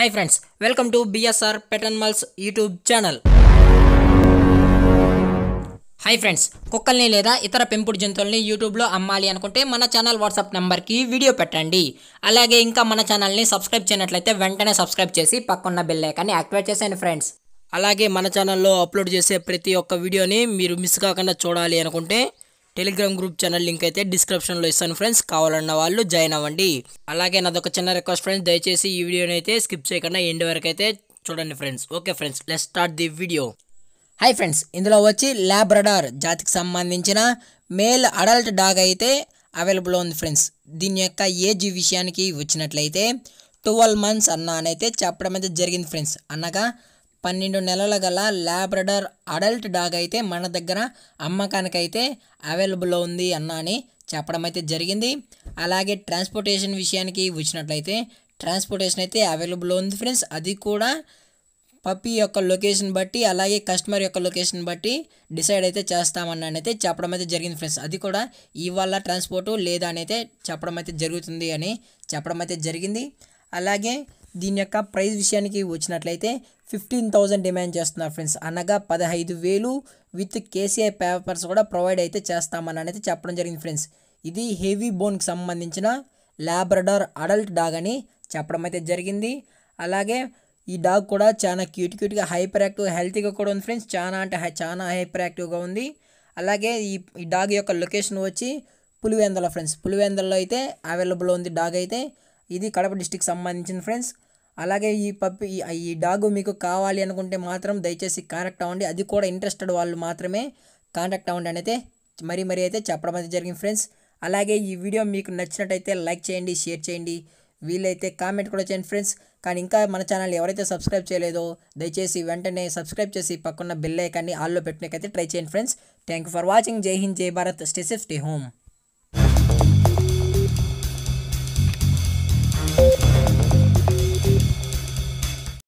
Hi friends, welcome to BSR pet animals YouTube channel. Hi friends, కుక్కల్ని లేదా ఇతర పెంపుడు జంతువుల్ని యూట్యూబ్లో అమ్మాలి అనుకుంటే మన ఛానల్ వాట్సాప్ నెంబర్కి వీడియో పెట్టండి. అలాగే ఇంకా మన ఛానల్ని సబ్స్క్రైబ్ చేయనట్లయితే వెంటనే సబ్స్క్రైబ్ చేసి పక్కన్న బెల్ ఐకాన్ని యాక్టివేట్ చేసేయండి ఫ్రెండ్స్. అలాగే మన ఛానల్లో అప్లోడ్ చేసే ప్రతి ఒక్క వీడియోని మీరు మిస్ కాకుండా చూడాలి అనుకుంటే టెలిగ్రామ్ గ్రూప్ ఛానల్ లింక్ అయితే డిస్క్రిప్షన్లో ఇస్తాను ఫ్రెండ్స్, కావాలన్న వాళ్ళు జాయిన్ అవ్వండి. అలాగే నాదొక చిన్న రిక్వెస్ట్ ఫ్రెండ్స్, దయచేసి ఈ వీడియోని అయితే స్కిప్ చేయకుండా ఎండ్ వరకు అయితే చూడండి friends. Okay friends, let's start the video. Hi friends, ఇందులో వచ్చి లాబ్రడార్ జాతికి సంబంధించిన మేల్ అడల్ట్ డాగ్ అయితే అవైలబుల్ ఉంది ఫ్రెండ్స్. దీని యొక్క ఏజ్ విషయానికి వచ్చినట్లయితే 12 months అనైతే చెప్పడం అయితే జరిగింది ఫ్రెండ్స్. అనగా 12 నెలల గల లాబ్రడార్ అడల్ట్ డాగ్ అయితే మన దగ్గర అమ్మకానికైతే అవైలబుల్లో ఉంది అని చెప్పడం అయితే జరిగింది. అలాగే ట్రాన్స్పోర్టేషన్ విషయానికి వచ్చినట్లయితే ట్రాన్స్పోర్టేషన్ అయితే అవైలబుల్లో ఉంది ఫ్రెండ్స్. అది కూడా పప్పీ యొక్క లొకేషన్ బట్టి అలాగే కస్టమర్ యొక్క లొకేషన్ బట్టి డిసైడ్ అయితే చేస్తామని అయితే చెప్పడం అయితే జరిగింది ఫ్రెండ్స్. అది కూడా ఇవాళ ట్రాన్స్పోర్టు లేదా అని అయితే చెప్పడం అయితే జరుగుతుంది అని చెప్పడం అయితే జరిగింది. అలాగే దీని యొక్క ప్రైస్ విషయానికి వచ్చినట్లయితే 15,000 డిమాండ్ చేస్తున్నారు ఫ్రెండ్స్. అనగా 15,000 విత్ కేసీఐ పేపర్స్ కూడా ప్రొవైడ్ అయితే చేస్తామని అయితే చెప్పడం జరిగింది ఫ్రెండ్స్. ఇది హెవీ బోన్కి సంబంధించిన లాబ్రడార్ అడల్ట్ డాగ్ అని చెప్పడం అయితే జరిగింది. అలాగే ఈ డాగ్ కూడా చాలా క్యూట్గా హైపర్ యాక్టివ్ హెల్తీగా కూడా ఉంది ఫ్రెండ్స్. చాలా హైపర్ యాక్టివ్గా ఉంది. అలాగే ఈ డాగ్ యొక్క లొకేషన్ వచ్చి పులివెందుల ఫ్రెండ్స్. పులివెందులలో అయితే అవైలబుల్ ఉంది డాగ్ అయితే. ఇది కడప డిస్టిక్ సంబంధించిన ఫ్రెండ్స్. అలాగే ఈ డాగ్ మీకు కావాలి అనుకుంటే మాత్రం దయచేసి కాంటాక్ట్ అవ్వండి. అది కూడా ఇంట్రెస్టెడ్ వాళ్ళు మాత్రమే కాంటాక్ట్ అవ్వండి అని అయితే మరీ అయితే చెప్పడం అయితే జరిగింది ఫ్రెండ్స్. అలాగే ఈ వీడియో మీకు నచ్చినట్టయితే లైక్ చేయండి, షేర్ చేయండి, వీలైతే కామెంట్ కూడా చేయండి ఫ్రెండ్స్. కానీ ఇంకా మన ఛానల్ ఎవరైతే సబ్స్క్రైబ్ చేయలేదో దయచేసి వెంటనే సబ్స్క్రైబ్ చేసి పక్కన్న బెల్ ఐకాన్ని ఆల్లో పెట్టడానికి ట్రై చేయండి friends. Thank you for watching. జై హింద్, జై Bharat, stay safe, stay home.